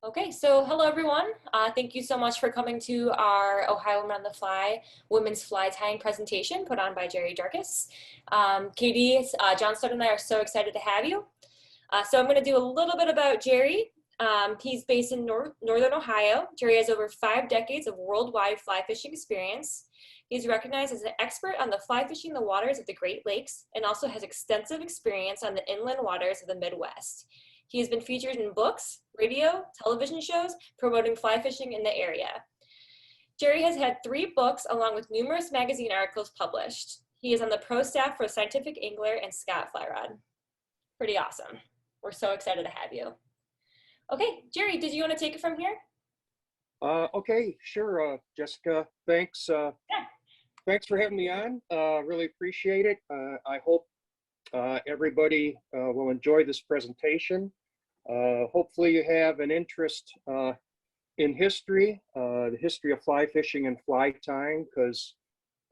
Okay, so hello everyone. Thank you so much for coming to our Ohio Women on the Fly women's fly tying presentation put on by Jerry Darkus. Katie, John Stott and I are so excited to have you. So I'm going to do a little bit about Jerry. He's based in Northern Ohio. Jerry has over 5 decades of worldwide fly fishing experience. He's recognized as an expert on the fly fishing in the waters of the Great Lakes and also has extensive experience on the inland waters of the Midwest. He has been featured in books, radio, television shows promoting fly fishing in the area. Jerry has had 3 books along with numerous magazine articles published. He is on the pro staff for Scientific Angler and Scott Fly Rod. Pretty awesome. We're so excited to have you. Okay, Jerry, did you want to take it from here? Okay, sure, Jessica. Thanks. Thanks for having me on. Really appreciate it. I hope everybody will enjoy this presentation. Hopefully you have an interest in history, the history of fly fishing and fly tying, because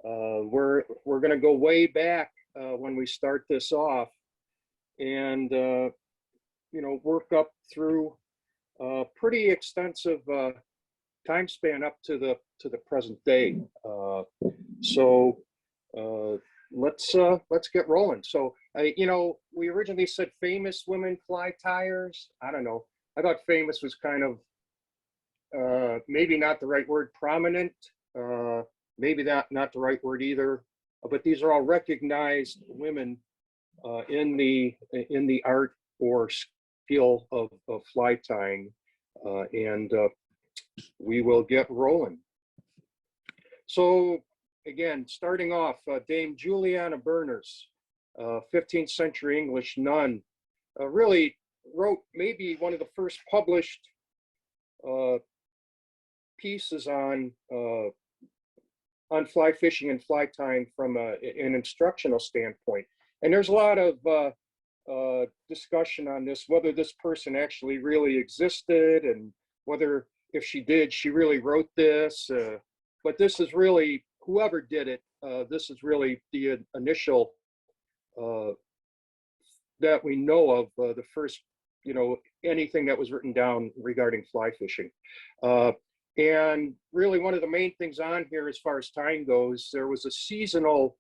we're going to go way back when we start this off, and work up through a pretty extensive time span up to the present day. So let's get rolling. So we originally said famous women fly tyers. I don't know. I thought famous was kind of maybe not the right word. Prominent, maybe not the right word either. But these are all recognized women in the art or skill of fly tying, and we will get rolling. So again, starting off, Dame Juliana Berners, 15th century English nun, really wrote maybe one of the first published pieces on fly fishing and fly tying from an instructional standpoint. And there's a lot of discussion on this, whether this person actually really existed and whether, if she did, she really wrote this. But this is really, whoever did it, this is really the initial that we know of, the first, anything that was written down regarding fly fishing. And really one of the main things on here as far as tying goes, there was a seasonal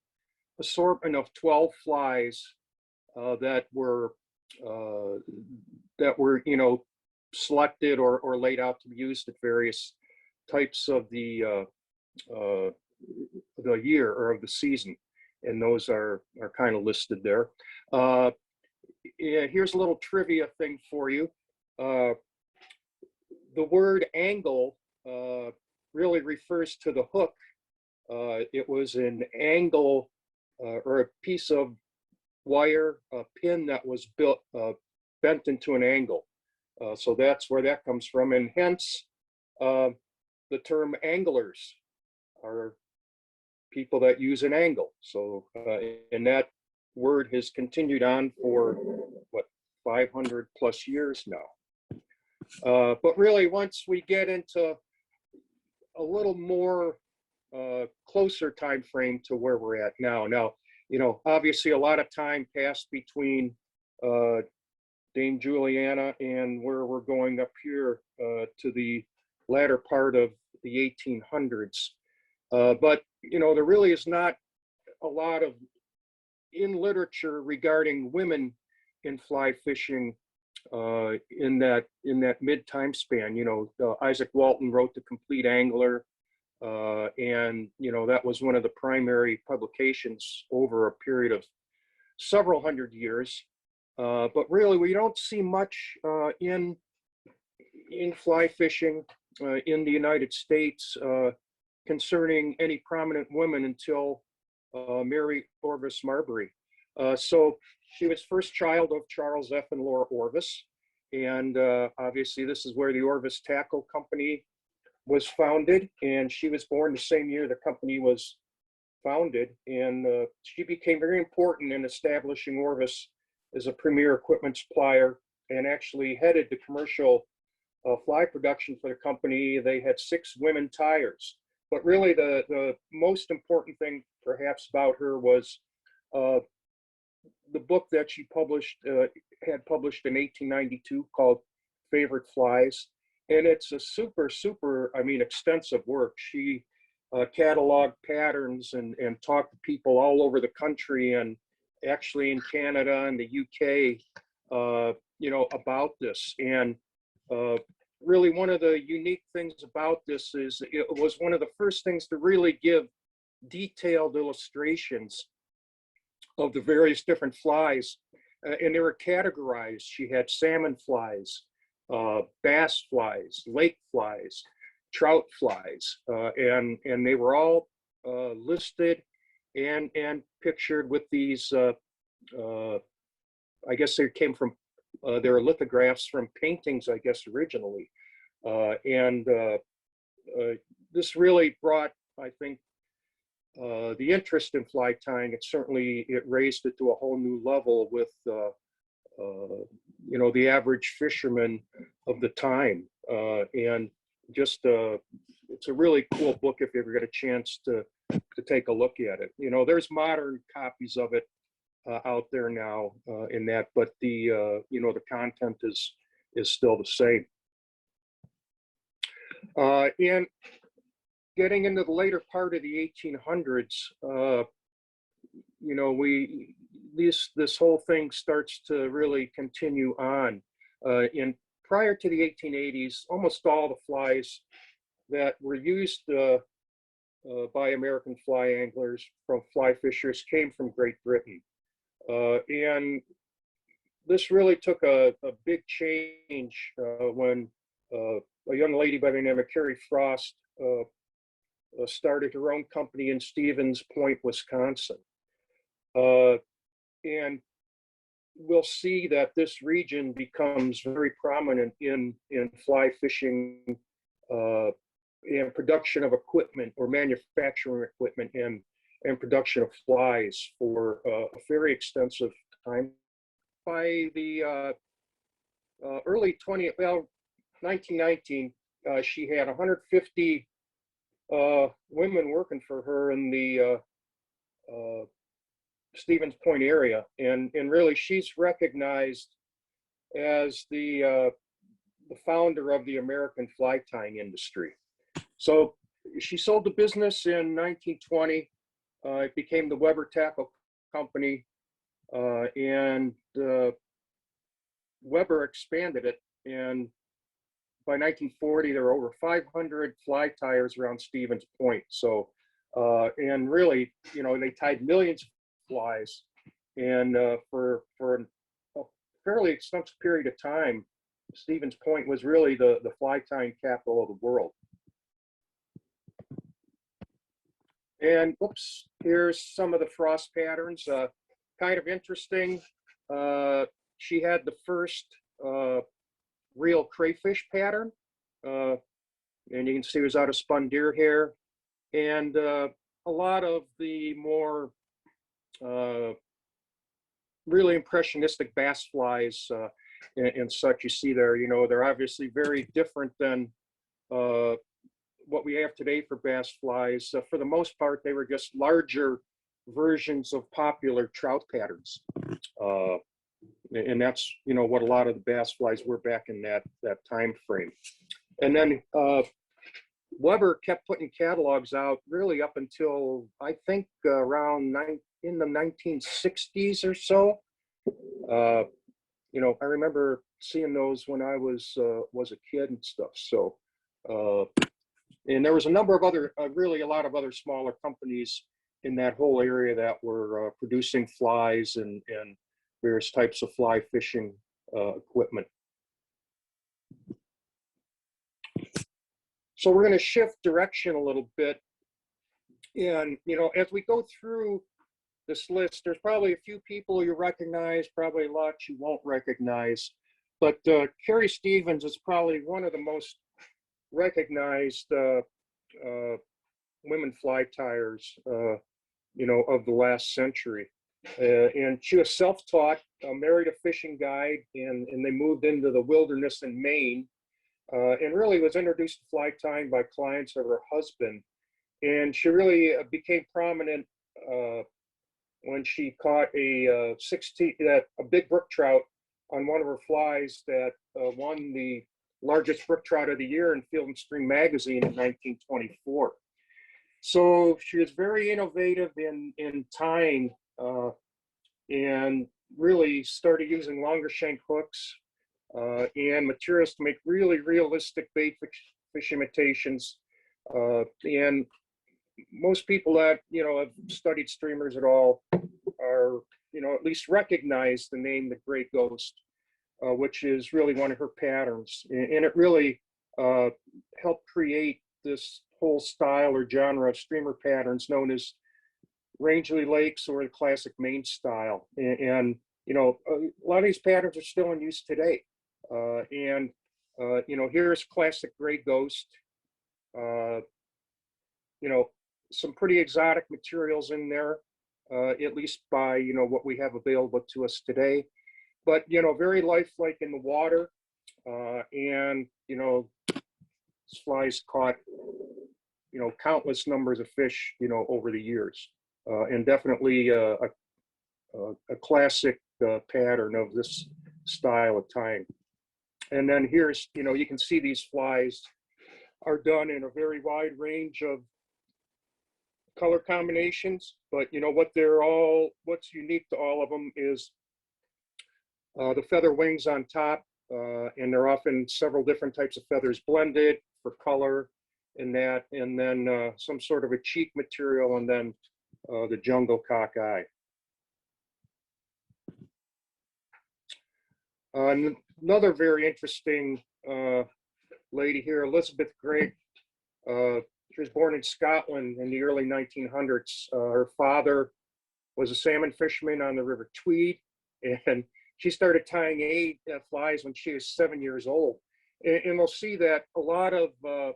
assortment of 12 flies that were selected or laid out to be used at various types of the year or of the season, and those are kind of listed there. Yeah, here's a little trivia thing for you. The word angle really refers to the hook. It was an angle or a piece of wire, a pin that was bent into an angle. So that's where that comes from, and hence the term anglers are people that use an angle. So and that word has continued on for what, 500 plus years now. But really, once we get into a little more closer time frame to where we're at now, obviously a lot of time passed between Dame Juliana and where we're going up here to the latter part of the 1800s. But there really is not a lot of in literature regarding women in fly fishing in that mid time span. Isaac Walton wrote The Complete Angler, and that was one of the primary publications over a period of several hundred years. But really, we don't see much in fly fishing in the United States concerning any prominent women until Mary Orvis Marbury. So she was first child of Charles F. and Laura Orvis, and obviously this is where the Orvis Tackle Company was founded, and she was born the same year the company was founded, and she became very important in establishing Orvis as a premier equipment supplier, and actually headed the commercial fly production for the company. They had 6 women tyers. But really the most important thing perhaps about her was the book that she had published in 1892 called Favorite Flies. and it's a super, I mean, extensive work. She cataloged patterns and talked to people all over the country and actually in Canada and the UK, about this. And really one of the unique things about this is it was one of the first things to really give detailed illustrations of the various different flies. And they were categorized. She had salmon flies, bass flies, lake flies, trout flies, and they were all listed and pictured with these. I guess they came from there are lithographs from paintings, I guess, originally, and this really brought, I think, the interest in fly tying. It raised it to a whole new level with the average fisherman of the time, and just it's a really cool book if you ever get a chance to take a look at it. There's modern copies of it out there now in that, but the content is still the same. And getting into the later part of the 1800s, this whole thing starts to really continue on. And prior to the 1880s, almost all the flies that were used by American fly anglers from fly fishers came from Great Britain. And this really took a big change when a young lady by the name of Carrie Frost started her own company in Stevens Point, Wisconsin. And we'll see that this region becomes very prominent in fly fishing and production of equipment or manufacturing equipment and production of flies for a very extensive time. By the early 1919, she had 150 women working for her in the Stevens Point area, and really she's recognized as the founder of the American fly tying industry. So she sold the business in 1920. It became the Weber Tackle Company, and Weber expanded it. And by 1940, there were over 500 fly tyers around Stevens Point. So, and really, they tied millions of flies, and for a fairly extensive period of time, Stevens Point was really the fly tying capital of the world. And whoops, here's some of the Frost patterns. Kind of interesting. She had the first real crayfish pattern, and you can see it was out of spun deer hair. And a lot of the more really impressionistic bass flies and such you see there, they're obviously very different than what we have today for bass flies. For the most part, they were just larger versions of popular trout patterns. And that's, what a lot of the bass flies were back in that time frame. And then Weber kept putting catalogs out really up until, I think, around in the 1960s or so. I remember seeing those when I was a kid and stuff. So, and there was a number of other, really a lot of other smaller companies in that whole area that were producing flies and various types of fly fishing equipment. So we're going to shift direction a little bit. And, as we go through this list, there's probably a few people you recognize, probably a lot you won't recognize. But Carrie Stevens is probably one of the most recognized women fly tyers, of the last century. And she was self-taught, married a fishing guide, and they moved into the wilderness in Maine, and really was introduced to fly tying by clients of her husband. And she really became prominent when she caught a big brook trout on one of her flies that won the largest brook trout of the year in Field and Stream magazine in 1924. So she was very innovative in tying, and really started using longer shank hooks and materials to make really realistic bait fish imitations. And most people that, have studied streamers at all are, at least recognize the name The Gray Ghost, which is really one of her patterns. And it really helped create this whole style or genre of streamer patterns known as Rangeley Lakes or the classic Maine style. And a lot of these patterns are still in use today. Here's classic Gray Ghost. Some pretty exotic materials in there, at least by, what we have available to us today. But, very lifelike in the water. And, this fly's caught, countless numbers of fish, over the years. And definitely a classic pattern of this style of tying. And then here's, you can see these flies are done in a very wide range of color combinations, but what's unique to all of them is the feather wings on top, and they're often several different types of feathers blended for color and that, and then some sort of a cheek material, and then the jungle cockeye. Another very interesting lady here, Elizabeth Gregg. She was born in Scotland in the early 1900s. Her father was a salmon fisherman on the River Tweed, and she started tying flies when she was 7 years old. And we'll see that a lot of a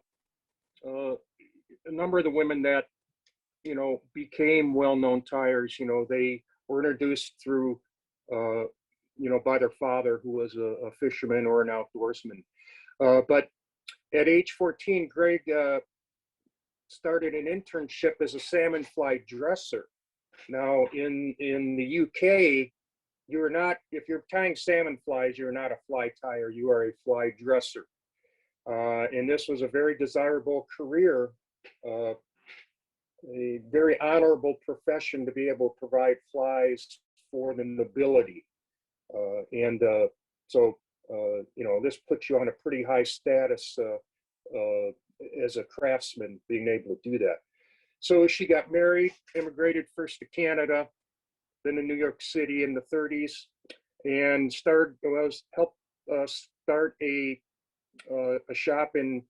number of the women that became well-known tyers, they were introduced through by their father, who was a fisherman or an outdoorsman. But at age 14, Greg started an internship as a salmon fly dresser. Now, in the UK, you're not, if you're tying salmon flies, you're not a fly tyer, you are a fly dresser. And this was a very desirable career, a very honorable profession to be able to provide flies for the nobility. This puts you on a pretty high status as a craftsman, being able to do that. So she got married, immigrated first to Canada, then to New York City in the 30s, and helped start a shop in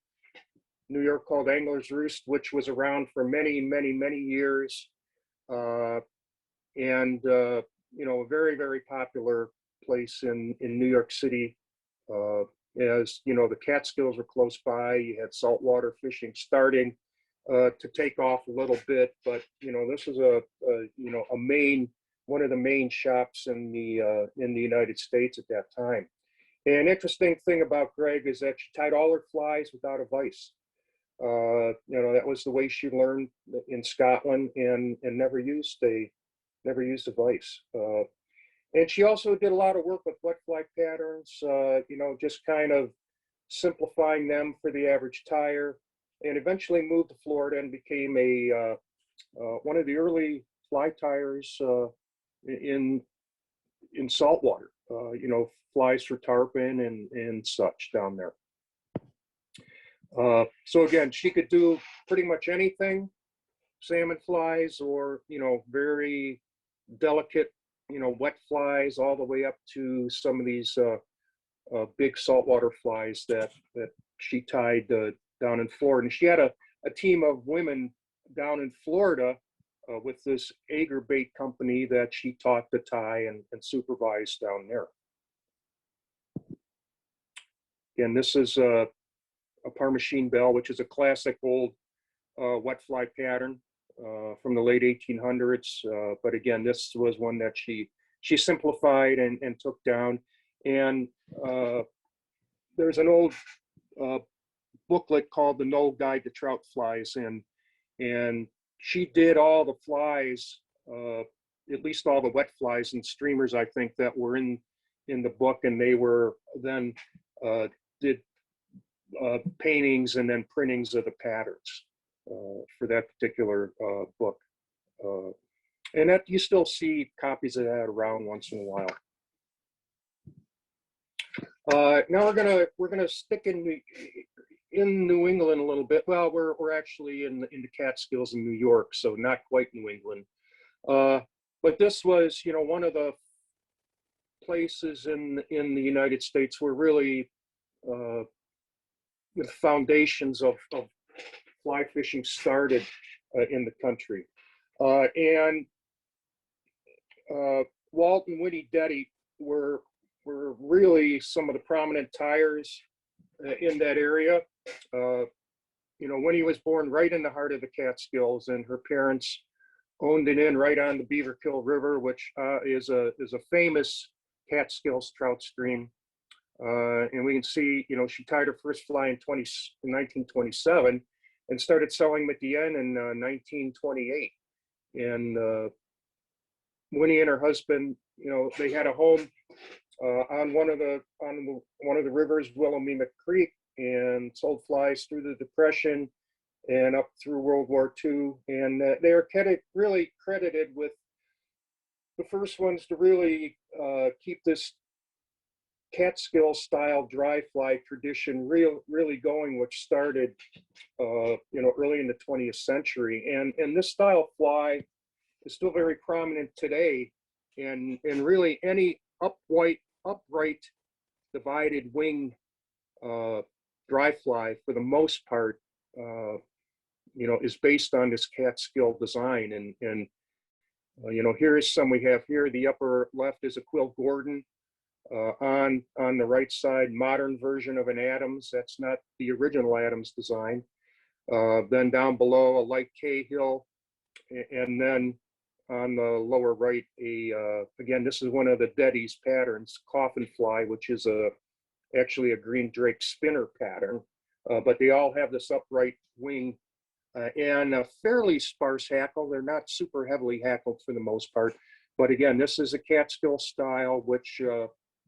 New York called Angler's Roost, which was around for many, many, many years, a very, very popular place in New York City. As the Catskills were close by, you had saltwater fishing starting to take off a little bit, but this was one of the main shops in the United States at that time. And interesting thing about Greg is that she tied all her flies without a vise. That was the way she learned in Scotland, and never used a vise. And she also did a lot of work with wet fly patterns, just kind of simplifying them for the average tyer, and eventually moved to Florida and became one of the early fly tyers in saltwater, flies for tarpon and such down there. So again, she could do pretty much anything, salmon flies or, very delicate, wet flies, all the way up to some of these big saltwater flies that she tied down in Florida. And she had a team of women down in Florida with this Ager bait company that she taught to tie and supervise down there. Again, this is a Parmachene Belle, which is a classic old wet fly pattern from the late 1800s. But again, this was one that she simplified and took down. And there's an old booklet called The Knoll Guide to Trout Flies, and she did all the flies, at least all the wet flies and streamers, I think, that were in the book, and they were then did paintings and then printings of the patterns for that particular book. And that you still see copies of that around once in a while. Now we're gonna stick in New England a little bit. Well, we're actually in the Catskills in New York, so not quite New England. But this was, you know, one of the places in the United States where really the foundations of fly fishing started in the country. And Walt and Winnie Detty were really some of the prominent tyers in that area. You know, Winnie was born right in the heart of the Catskills, and her parents owned an inn right on the Beaverkill River, which is a famous Catskills trout stream. And we can see, you know, she tied her first fly in 1927 and started selling them at the end in 1928. And Winnie and her husband, you know, they had a home on one of the rivers, Wilhelmina Creek, and sold flies through the Depression and up through World War II. And they are really credited with the first ones to really keep this Catskill style dry fly tradition really going, which started you know, early in the 20th century. And this style of fly is still very prominent today. And really any upright divided wing dry fly, for the most part, you know, is based on this Catskill design. And you know, here is some we have here. The upper left is a Quill Gordon. On the right side, modern version of an Adams. That's not the original Adams design. Then down below, a light Cahill, and then on the lower right, again, this is one of the Detty's patterns, Coffin Fly, which is actually a green drake spinner pattern. But they all have this upright wing and a fairly sparse hackle. They're not super heavily hackled for the most part. But again, this is a Catskill style, which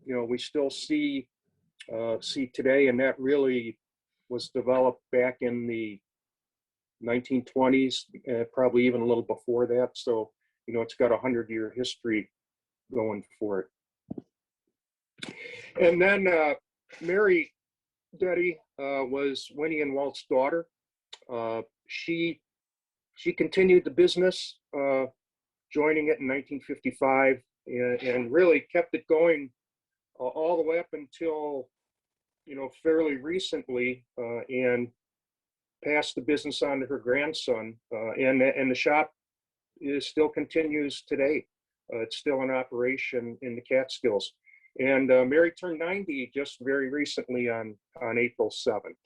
you know, we still see today, and that really was developed back in the 1920s, probably even a little before that. So, you know, it's got a 100-year history going for it. And then Mary Detty was Winnie and Walt's daughter. She continued the business, joining it in 1955, and really kept it going all the way up until, you know, fairly recently, and passed the business on to her grandson. And the shop still continues today. It's still in operation in the Catskills. And Mary turned 90 just very recently on April 7th.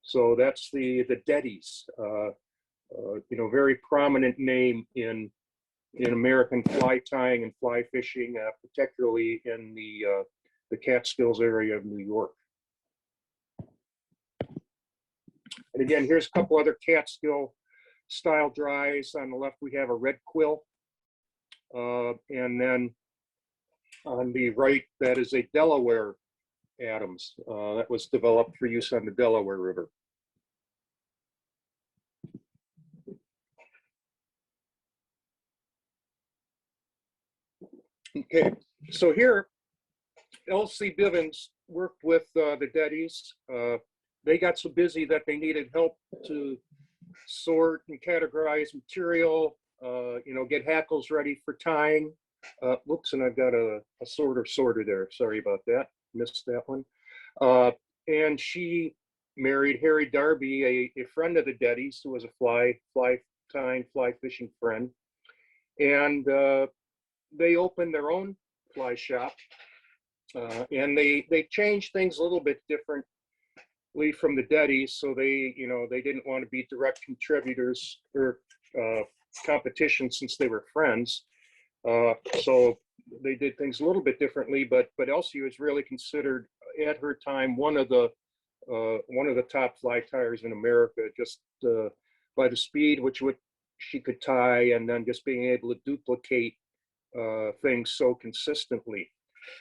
So that's the Dettys, you know, very prominent name in American fly tying and fly fishing, particularly in the Catskills area of New York. And again, here's a couple other Catskill style dries. On the left, we have a red quill. And then on the right, that is a Delaware Adams that was developed for use on the Delaware River. Okay, so here, L.C. Bivens worked with the Dettys. They got so busy that they needed help to sort and categorize material, you know, get hackles ready for tying. Whoops, and I've got a sorter there. Sorry about that, missed that one. And she married Harry Darby, a friend of the Dettys, who was a fly tying, fly fishing friend. And they opened their own fly shop, and they changed things a little bit differently from the Dettys. So they, you know, they didn't want to be direct contributors or competition since they were friends. So they did things a little bit differently. But Elsie was really considered at her time one of the top fly tyers in America, just by the speed which she could tie, and then just being able to duplicate things so consistently.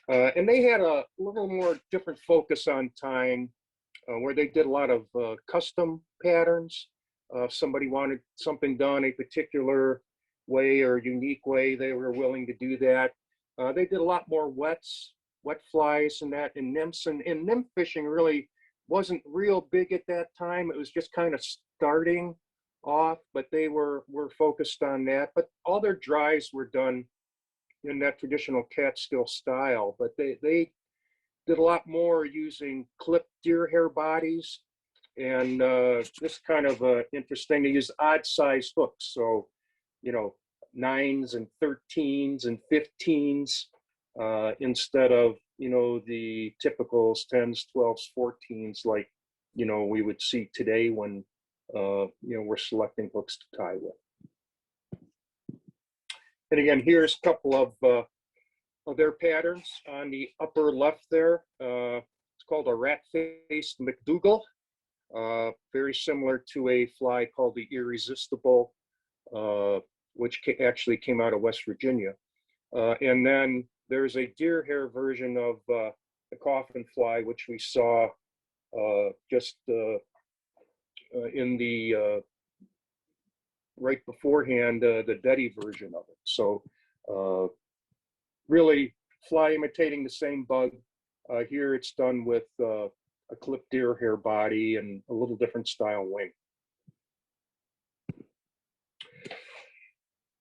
And they had a little more different focus on tying. where they did a lot of custom patterns. If somebody wanted something done a particular way or unique way, they were willing to do that. They did a lot more wet flies and that, and nymphs, and nymph fishing really wasn't real big at that time. It was just kind of starting off, but they were focused on that. But all their dries were done in that traditional Catskill style, but they did a lot more using clipped deer hair bodies. And this kind of interesting, to use odd size hooks. So, you know, 9s and 13s and 15s instead of, you know, the typicals, 10s, 12s, 14s, like, you know, we would see today when, you know, we're selecting hooks to tie with. And again, here's a couple of their patterns on the upper left there. It's called a rat-faced McDougal, very similar to a fly called the Irresistible, which actually came out of West Virginia. And then there's a deer hair version of the coffin fly, which we saw just in the right beforehand, the Betty version of it. So really fly imitating the same bug. Here it's done with a clipped deer hair body and a little different style wing.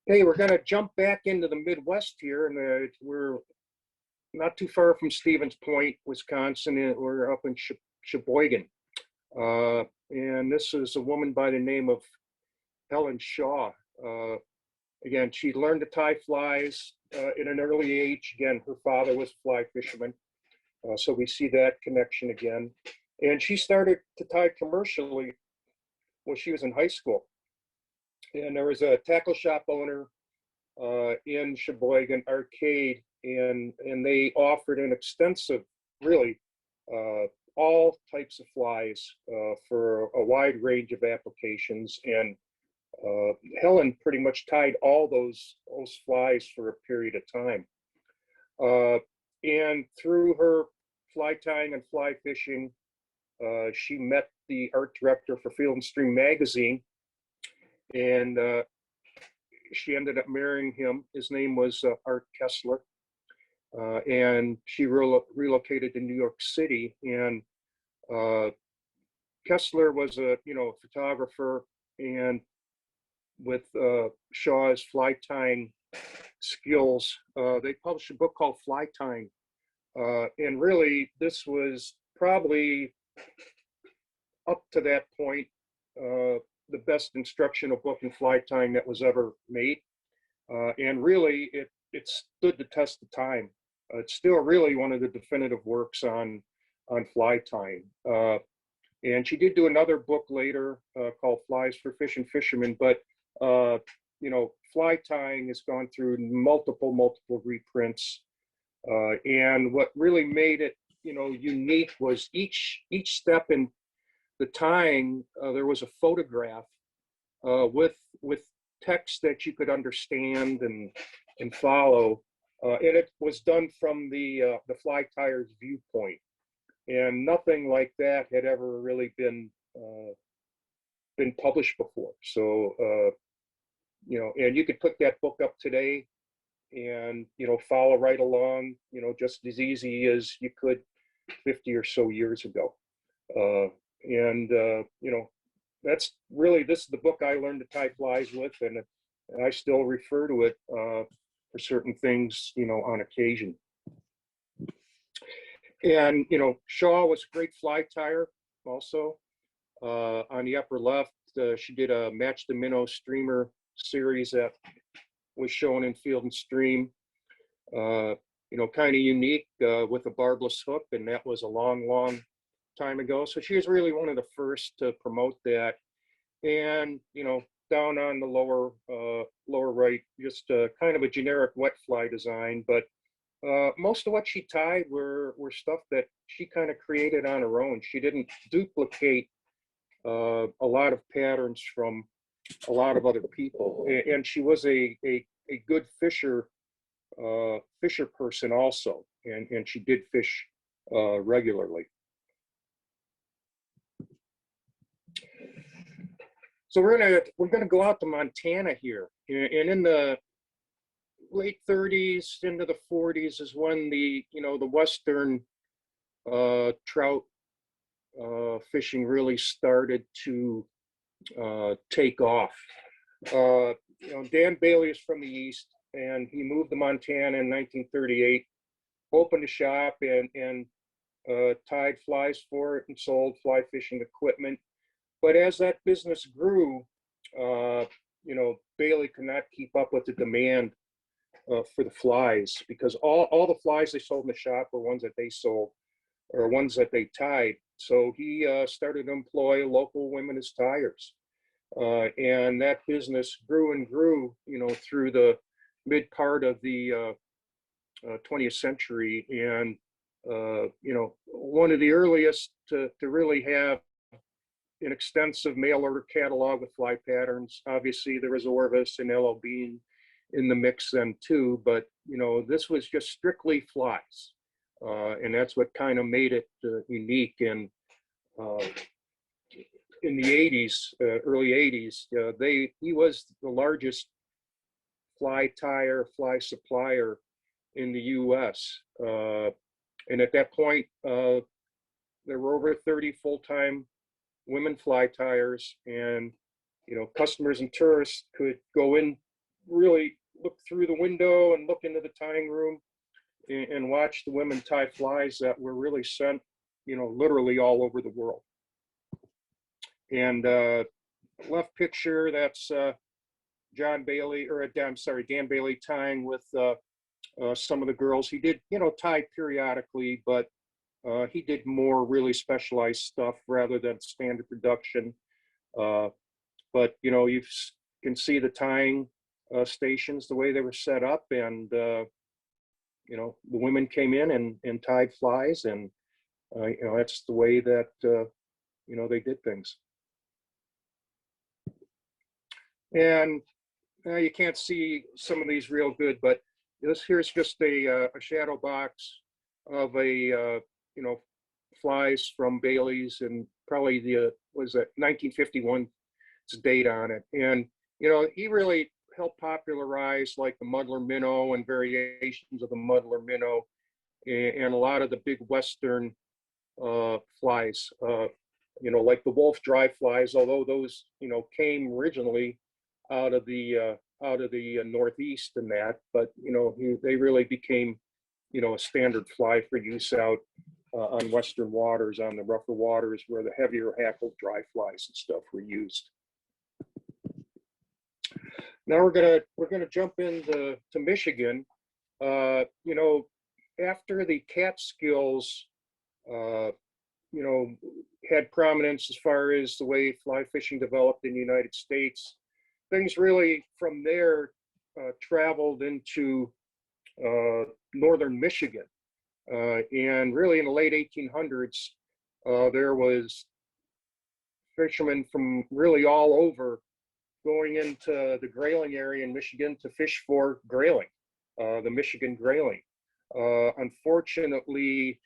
Hey, we're going to jump back into the Midwest here, and we're not too far from Stevens Point, Wisconsin. And we're up in Sheboygan. And this is a woman by the name of Helen Shaw. Again, she learned to tie flies in an early age. Again, her father was a fly fisherman. So we see that connection again. And she started to tie commercially when she was in high school. And there was a tackle shop owner in Sheboygan Arcade, and they offered an extensive, really, all types of flies for a wide range of applications. And Helen pretty much tied all those flies for a period of time. And through her fly tying and fly fishing, she met the art director for Field and Stream magazine, and she ended up marrying him. His name was Art Kessler, and she relocated to New York City. And Kessler was a photographer, and with Shaw's fly tying skills, they published a book called Fly Tying. And really, this was probably, up to that point, the best instructional book in fly tying that was ever made. And really, it stood the test of time. It's still really one of the definitive works on fly tying. And she did do another book later called Flies for Fish and Fishermen, but fly tying has gone through multiple reprints. And what really made it, unique was each step in the tying, there was a photograph with text that you could understand and follow. And it was done from the fly tyer's viewpoint. And nothing like that had ever really been published before. So, and you could pick that book up today and, follow right along, just as easy as you could 50 or so years ago. That's really, this is the book I learned to tie flies with, and I still refer to it for certain things, on occasion. And, Shaw was a great fly tyer also. On the upper left, she did a Match the Minnow streamer series that was shown in Field and Stream. Kind of unique with a barbless hook, and that was a long time ago. So she was really one of the first to promote that. And, down on the lower right, just kind of a generic wet fly design, but most of what she tied were stuff that she kind of created on her own. She didn't duplicate a lot of patterns from a lot of other people, and she was a good fisher person also, and she did fish regularly. So we're gonna go out to Montana here, and in the late 30s into the 40s is when the western trout fishing really started to take off. Dan Bailey is from the east, and he moved to Montana in 1938, opened a shop and tied flies for it and sold fly fishing equipment. But as that business grew, Bailey could not keep up with the demand for the flies, because all the flies they sold in the shop were ones that they sold or ones that they tied. So he started to employ local women as tyers. And that business grew and grew, through the mid part of the 20th century. And, one of the earliest to really have an extensive mail order catalog with fly patterns. Obviously, there was Orvis and L.O. Bean in the mix then too, but this was just strictly flies, and that's what kind of made it unique. And in the 80s, early 80s, he was the largest fly tyer, fly supplier in the U.S. And at that point, there were over 30 full-time women fly tyers, and customers and tourists could go in, really look through the window and look into the tying room and watch the women tie flies that were really sent, literally all over the world. And left picture, that's Dan Bailey tying with some of the girls. He did, tie periodically, but he did more really specialized stuff rather than standard production. But you can see the tying stations, the way they were set up, and the women came in and tied flies, and that's the way that they did things. And you can't see some of these real good, but here's just a shadow box of a flies from Bailey's, and probably was that 1951 date on it. And he really helped popularize like the muddler minnow and variations of the muddler minnow, and a lot of the big western flies, like the wolf dry flies, although those came originally out of the Northeast and that, but they really became a standard fly for use out on western waters, on the rougher waters where the heavier hackled dry flies and stuff were used. Now we're gonna jump into Michigan. After the Catskills, had prominence as far as the way fly fishing developed in the United States, things really from there traveled into northern Michigan. And really in the late 1800s, there was fishermen from really all over going into the grayling area in Michigan to fish for grayling, the Michigan grayling. Unfortunately,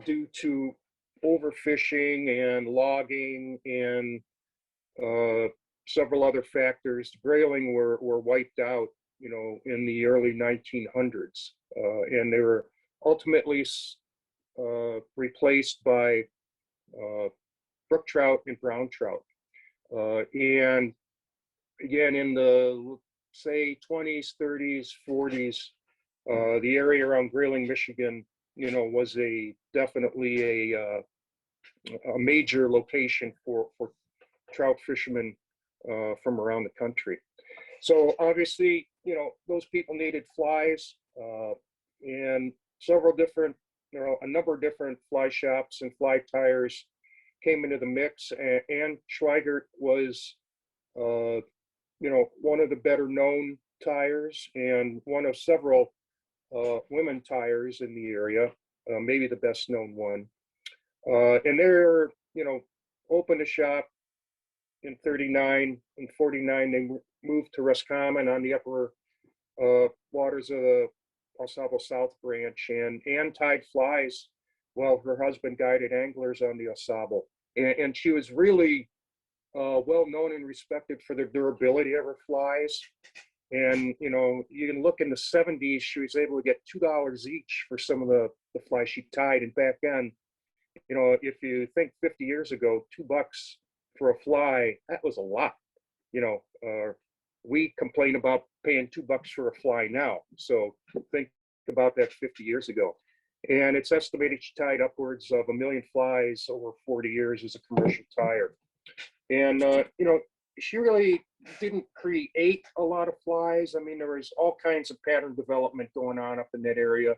due to overfishing and logging and several other factors, the grayling were wiped out, in the early 1900s, and they were ultimately replaced by brook trout and brown trout. And again, in the say 20s, 30s, 40s, the area around Grayling, Michigan, was definitely a major location for trout fishermen from around the country. So obviously, those people needed flies, and several different, a number of different fly shops and fly tyers came into the mix, and Schweigert was, one of the better known tyers and one of several women tyers in the area, maybe the best known one. And they're, opened a shop in 39 and 49. They moved to Roscommon on the upper waters of the Au South branch, and tied flies while her husband guided anglers on the Au Sable. And she was really well known and respected for the durability of her flies. And, you know, you can look in the 70s, she was able to get $2 each for some of the flies she tied. And back then, you know, if you think 50 years ago, $2 for a fly, that was a lot. You know, we complain about paying $2 for a fly now. So think about that 50 years ago. And it's estimated she tied upwards of 1 million flies over 40 years as a commercial tyer. And, you know, she really didn't create a lot of flies. I mean, there was all kinds of pattern development going on up in that area.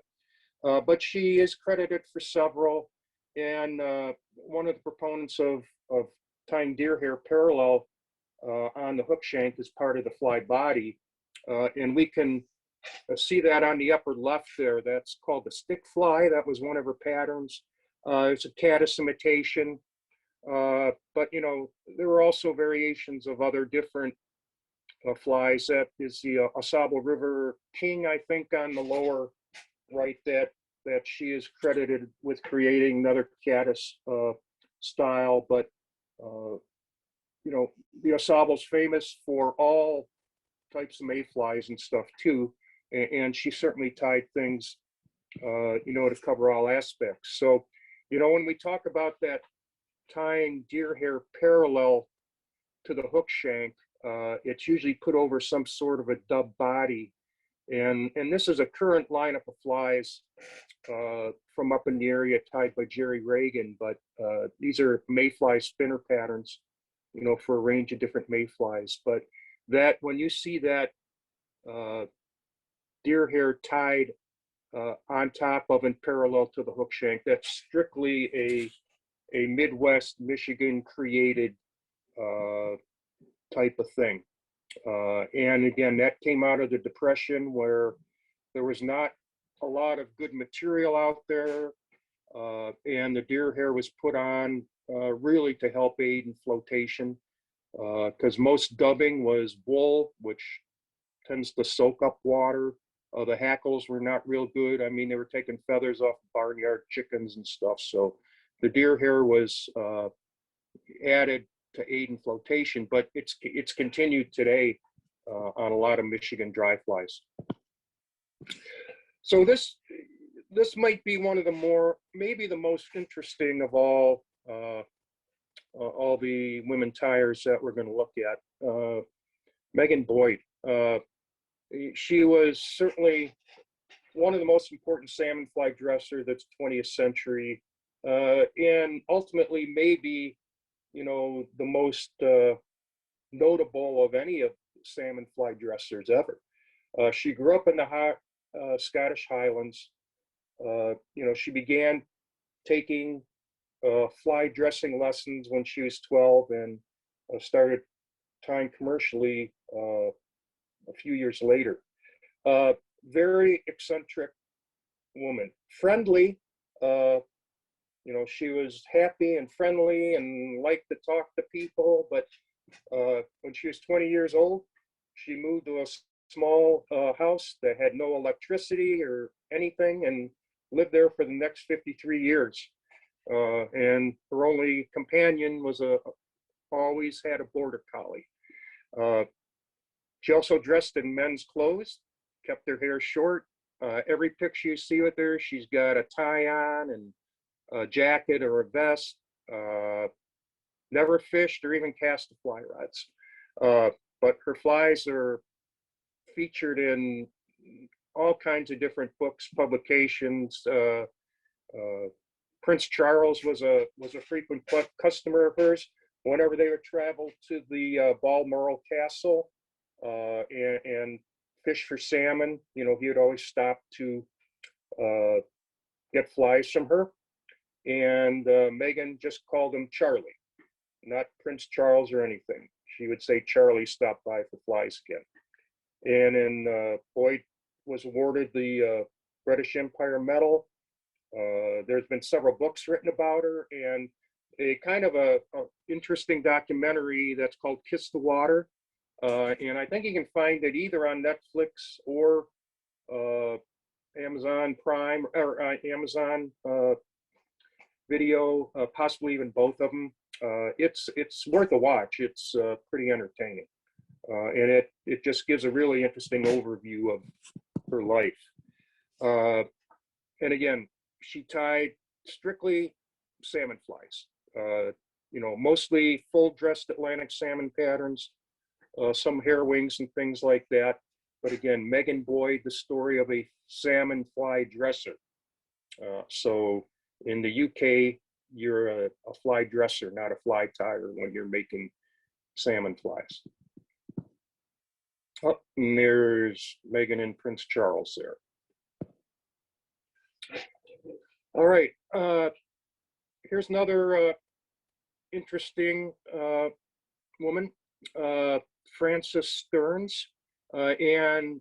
But she is credited for several. And one of the proponents of tying deer hair parallel on the hook shank as part of the fly body. And we can see that on the upper left there. That's called the stick fly. That was one of her patterns. It's a caddis imitation. But, you know, there were also variations of other different flies. That is the Osable River King, I think, on the lower right, that she is credited with creating another caddis style. But, you know, the Osable's famous for all types of mayflies and stuff too. And she certainly tied things, you know, to cover all aspects. So, you know, when we talk about that tying deer hair parallel to the hook shank, it's usually put over some sort of a dub body. And this is a current lineup of flies from up in the area tied by Jerry Reagan. But these are mayfly spinner patterns, you know, for a range of different mayflies. But that, when you see that deer hair tied on top of and parallel to the hook shank, that's strictly a Midwest Michigan created type of thing. And again, that came out of the Depression, where there was not a lot of good material out there. And the deer hair was put on really to help aid in flotation, because most dubbing was wool, which tends to soak up water. The hackles were not real good. I mean, they were taking feathers off barnyard chickens and stuff. So the deer hair was added to aid in flotation, but it's continued today on a lot of Michigan dry flies. So this might be one of the more, maybe the most interesting of all the women tyers that we're going to look at. Megan Boyd. She was certainly one of the most important salmon fly dresser that's 20th century, and ultimately maybe, you know, the most notable of any of salmon fly dressers ever. She grew up in the Scottish Highlands. You know, she began taking fly dressing lessons when she was 12, and started tying commercially a few years later. Very eccentric woman, friendly. You know, she was happy and friendly and liked to talk to people. But when she was 20 years old, she moved to a small house that had no electricity or anything, and lived there for the next 53 years. And her only companion was always had a border collie. She also dressed in men's clothes, kept her hair short. Every picture you see with her, she's got a tie on and a jacket or a vest. Never fished or even cast fly rods. But her flies are featured in all kinds of different books, publications. Prince Charles was a frequent customer of hers. Whenever they would travel to the Balmoral Castle and fish for salmon, you know, he would always stop to get flies from her. And Megan just called him Charlie, not Prince Charles or anything. She would say Charlie stopped by for fly skin. And then Boyd was awarded the British Empire Medal. There's been several books written about her, and a kind of a interesting documentary that's called Kiss the Water. And I think you can find it either on Netflix or Amazon Prime or Amazon Video, possibly even both of them. it's worth a watch. It's pretty entertaining, and it just gives a really interesting overview of her life. And again, she tied strictly salmon flies. Mostly full dressed Atlantic salmon patterns, some hair wings and things like that. But again, Megan Boyd, the story of a salmon fly dresser. So in the UK, you're a fly dresser, not a fly tyer when you're making salmon flies. Oh, and there's Megan and Prince Charles there. All right, here's another interesting woman, Frances Stearns, and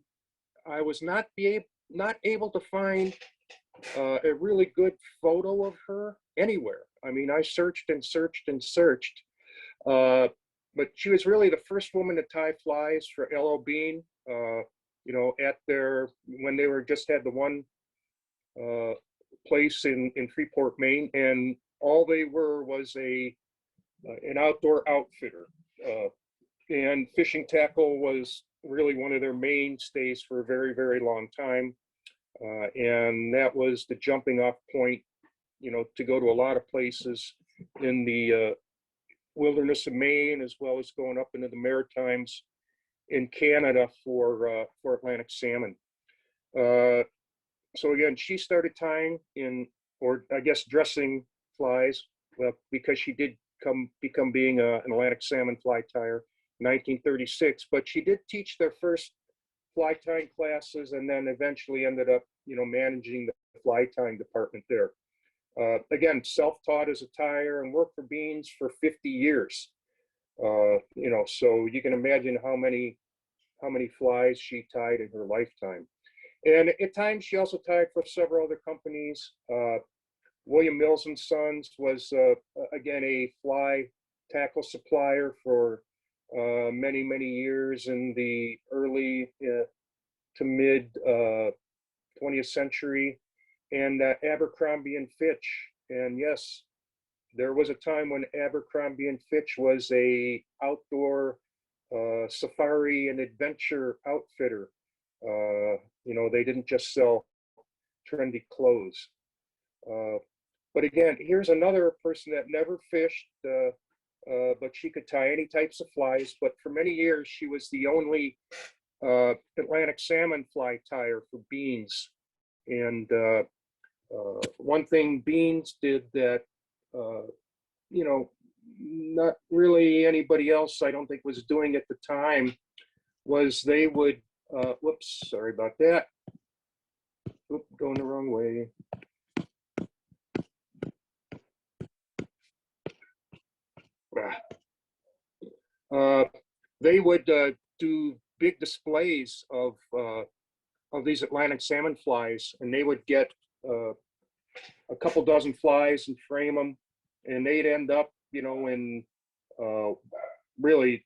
I was not able to find a really good photo of her anywhere. I mean, I searched and searched and searched, but she was really the first woman to tie flies for L.O. Bean. At when they were just had the one place in Freeport, Maine, and all they were was an outdoor outfitter, and fishing tackle was really one of their mainstays for a very, very long time, and that was the jumping off point, to go to a lot of places in the wilderness of Maine, as well as going up into the Maritimes in Canada for Atlantic salmon. So again, she started tying or I guess dressing flies, because she did become being an Atlantic salmon fly tyer in 1936. But she did teach their first fly tying classes, and then eventually ended up, managing the fly tying department there. Again, self-taught as a tyer and worked for Beans for 50 years. So you can imagine how many flies she tied in her lifetime. And at times she also tied for several other companies. William Mills and Sons was again a fly tackle supplier for many, many years in the early to mid 20th century, and Abercrombie and Fitch. And yes, there was a time when Abercrombie and Fitch was a outdoor safari and adventure outfitter. They didn't just sell trendy clothes. But again, here's another person that never fished, but she could tie any types of flies. But for many years, she was the only Atlantic salmon fly tyer for Beans. And one thing Beans did that, not really anybody else, I don't think, was doing at the time, was they would, whoops, sorry about that. Oop, going the wrong way. They would do big displays of these Atlantic salmon flies, and they would get a couple dozen flies and frame them, and they'd end up, in really,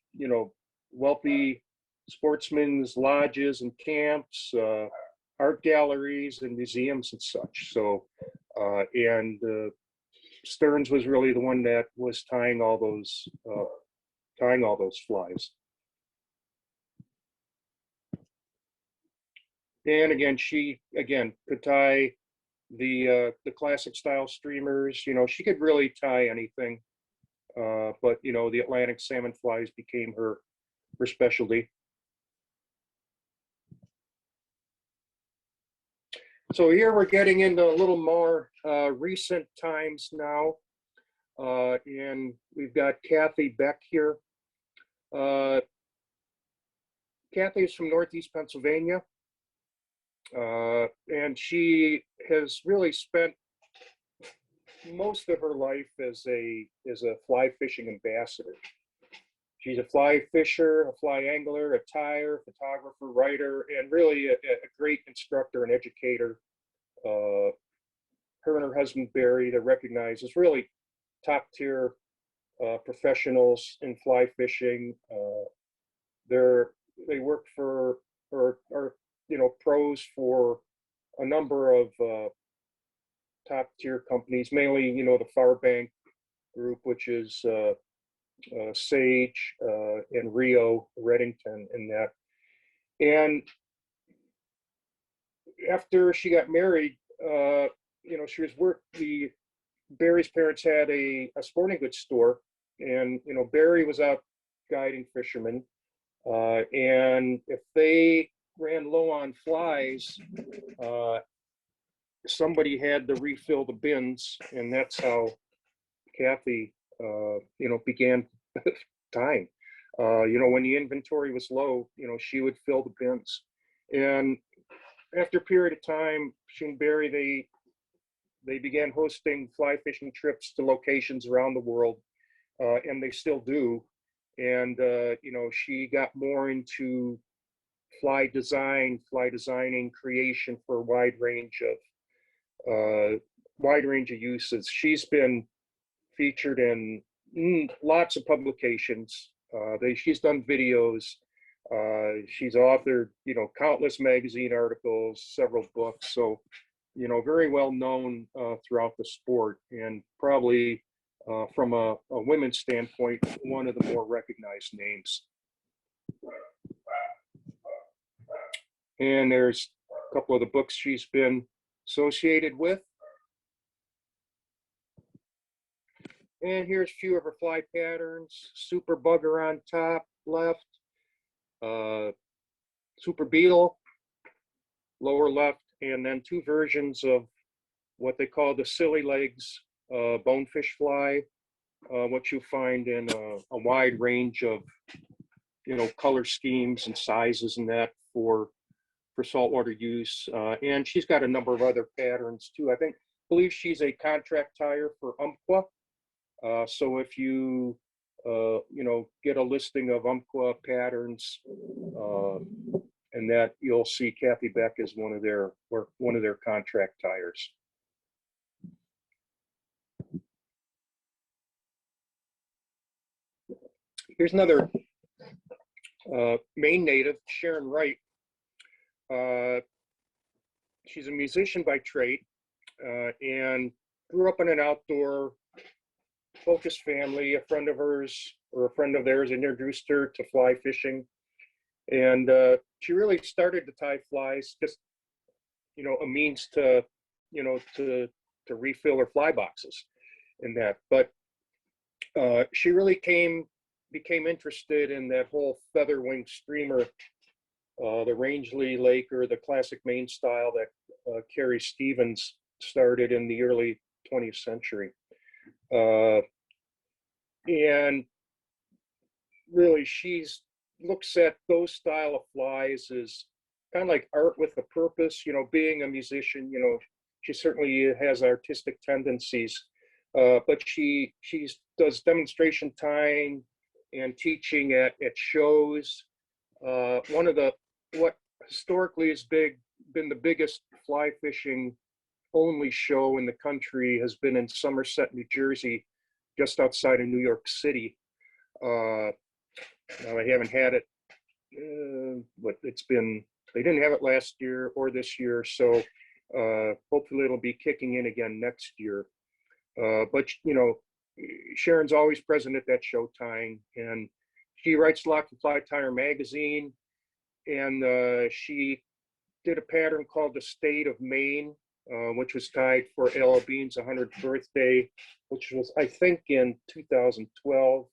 wealthy sportsmen's lodges and camps, art galleries and museums and such. So, and Stearns was really the one that was tying all those flies. And again, she could tie the classic style streamers. She could really tie anything, but the Atlantic salmon flies became her specialty. So here we're getting into a little more recent times now, and we've got Kathy Beck here. Kathy is from Northeast Pennsylvania, and she has really spent most of her life as a fly fishing ambassador. She's a fly fisher, a fly angler, a tyer, photographer, writer, and really a great instructor and educator. Her and her husband Barry, they're recognized as really top tier professionals in fly fishing. They work for, or are pros for a number of top tier companies, mainly the Farbank group, which is Sage and Rio Reddington in that. And after she got married, she was Barry's parents had a sporting goods store, and Barry was out guiding fishermen, and if they ran low on flies, somebody had to refill the bins, and that's how Kathy, began tying. When the inventory was low, she would fill the bins, and after a period of time, she and Barry, they began hosting fly fishing trips to locations around the world, and they still do. And she got more into fly designing, creation for a wide range of uses. She's been featured in lots of publications. She's done videos. She's authored, countless magazine articles, several books. So, very well known throughout the sport, and probably from a women's standpoint, one of the more recognized names. And there's a couple of the books she's been associated with. And here's a few of her fly patterns. Super Bugger on top left, Super Beetle lower left, and then two versions of what they call the silly legs bonefish fly, what you find in a wide range of color schemes and sizes and that for saltwater use. And she's got a number of other patterns too. Believe she's a contract tyer for Umpqua. So if you get a listing of Umpqua patterns, and that you'll see Kathy Beck as one of their contract tyers. Here's another Maine native, Sharon Wright. She's a musician by trade, and grew up in an outdoor focused family. A friend of theirs introduced her to fly fishing, and she really started to tie flies just a means to refill her fly boxes and that. But she really became interested in that whole feather wing streamer, the Rangeley Laker, the classic Maine style that Carrie Stevens started in the early 20th century. And really, looks at those style of flies as kind of like art with a purpose. Being a musician, she certainly has artistic tendencies, but she does demonstration tying and teaching at shows. One of what historically has been the biggest fly fishing only show in the country has been in Somerset, New Jersey, just outside of New York City. Now I haven't had it, but they didn't have it last year or this year, so hopefully it'll be kicking in again next year. But Sharon's always present at that show tying, and she writes a lot for Fly Tyer magazine, and she did a pattern called The State of Maine, which was tied for L.L. Bean's 100th birthday, which was, I think, in 2012.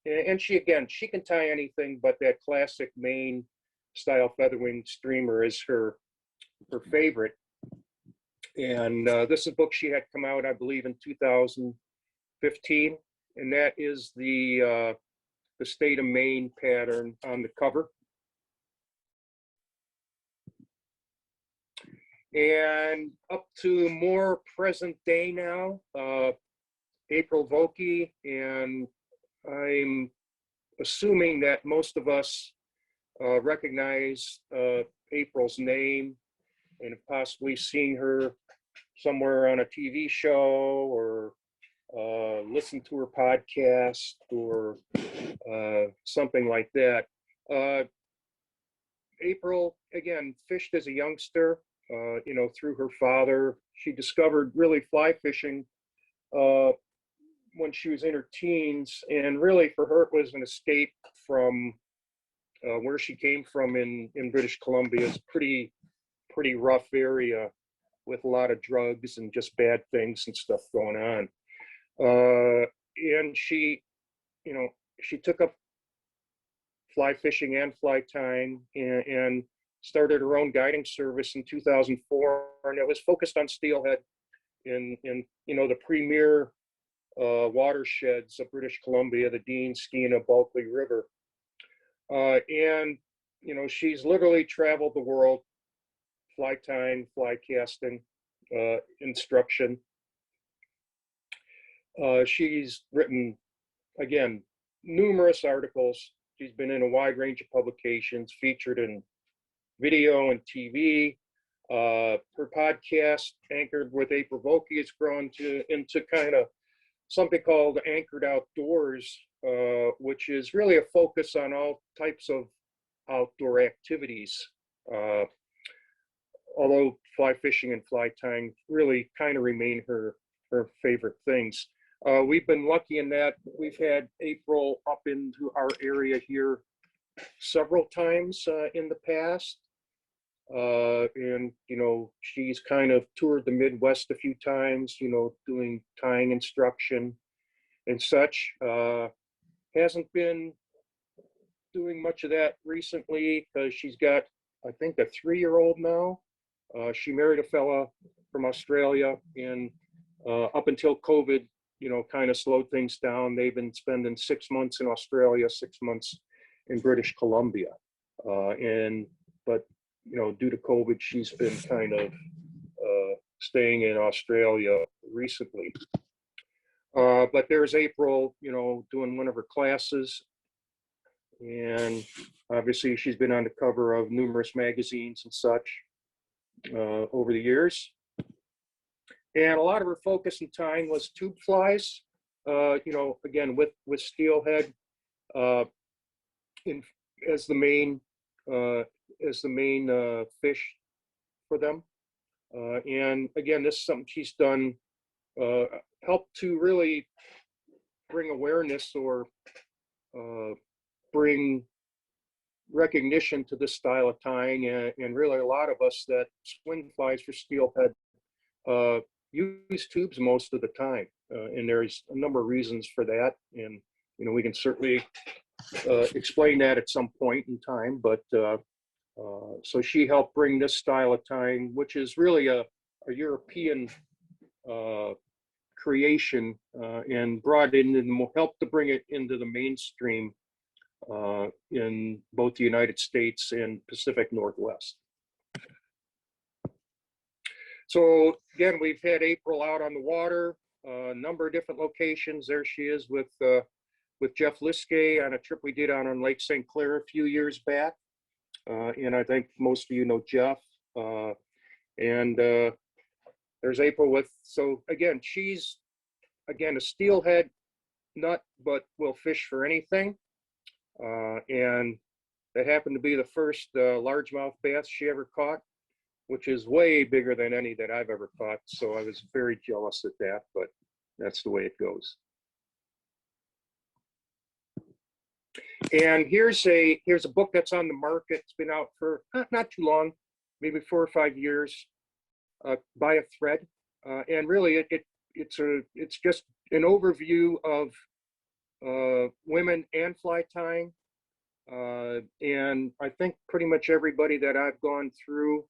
And she can tie anything, but that classic Maine style featherwing streamer is her favorite. And this is a book she had come out, I believe, in 2015, and that is the State of Maine pattern on the cover. And up to more present day now, April Vokey, and I'm assuming that most of us recognize April's name and have possibly seen her somewhere on a TV show or listened to her podcast or something like that. April, again, fished as a youngster, through her father. She discovered really fly fishing when she was in her teens, and really for her it was an escape from where she came from in British Columbia. It's pretty rough area with a lot of drugs and just bad things and stuff going on. And she, you know, she took up fly fishing and fly tying, and started her own guiding service in 2004, and it was focused on steelhead in you know, the premier watersheds of British Columbia, the Dean, Skeena, Bulkley River. And you know, she's literally traveled the world, fly tying, fly casting, instruction. She's written, again, numerous articles. She's been in a wide range of publications, featured in video and TV. Her podcast, Anchored with April Vokey, has grown into kind of something called Anchored Outdoors, which is really a focus on all types of outdoor activities. Although fly fishing and fly tying really kind of remain her favorite things. We've been lucky in that we've had April up into our area here several times in the past. And, you know, she's kind of toured the Midwest a few times, you know, doing tying instruction and such. Hasn't been doing much of that recently because she's got, I think, a 3-year-old now. She married a fella from Australia, and up until COVID, you know, kind of slowed things down. They've been spending 6 months in Australia, 6 months in British Columbia. But, you know, due to COVID, she's been kind of staying in Australia recently. But there's April, you know, doing one of her classes. And obviously she's been on the cover of numerous magazines and such over the years. And a lot of her focus in tying was tube flies, you know, again, with steelhead as the main fish for them. And again, this is something she's done, helped to really bring awareness or bring recognition to this style of tying, and really a lot of us that swing flies for steelhead use tubes most of the time, and there's a number of reasons for that, and you know, we can certainly explain that at some point in time. But so she helped bring this style of tying, which is really a European creation, and brought it in, helped to bring it into the mainstream in both the United States and Pacific Northwest. So again, we've had April out on the water, a number of different locations. There she is with Jeff Liskay on a trip we did on Lake St. Clair a few years back. And I think most of you know Jeff. And there's April with, so again, she's, again, a steelhead nut, but will fish for anything. And that happened to be the first largemouth bass she ever caught, which is way bigger than any that I've ever caught. So I was very jealous at that, but that's the way it goes. And here's a book that's on the market. It's been out for not too long, maybe 4 or 5 years, by a thread. And really it's just an overview of women and fly tying. And I think pretty much everybody that I've gone through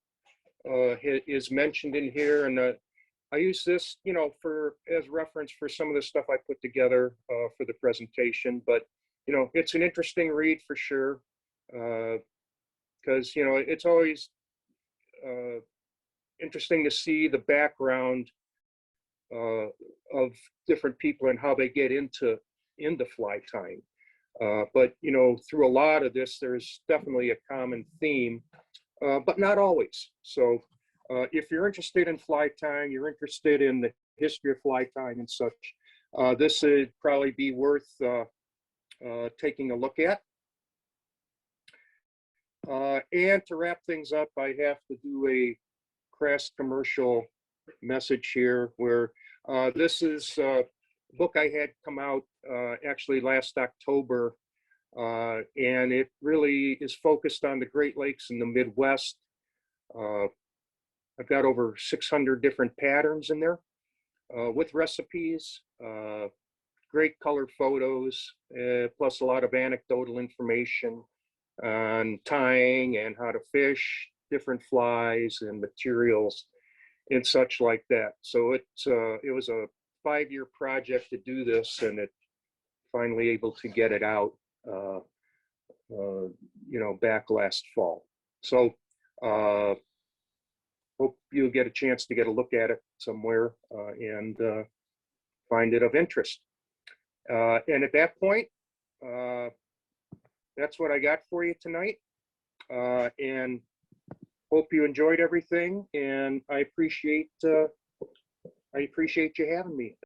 is mentioned in here. And I use this, you know, as reference for some of the stuff I put together for the presentation. But you know, it's an interesting read for sure, because you know, it's always interesting to see the background of different people and how they get into fly tying. But you know, through a lot of this, there's definitely a common theme, but not always. So if you're interested in fly tying, you're interested in the history of fly tying and such, this would probably be worth taking a look at. And to wrap things up, I have to do a crass commercial message here, where this is book I had come out actually last October, and it really is focused on the Great Lakes in the Midwest. I've got over 600 different patterns in there with recipes, great color photos, plus a lot of anecdotal information on tying and how to fish different flies and materials and such like that. So it was a 5-year project to do this, and it finally able to get it out, back last fall. So hope you'll get a chance to get a look at it somewhere and find it of interest. And at that point, that's what I got for you tonight. And hope you enjoyed everything. And I appreciate you having me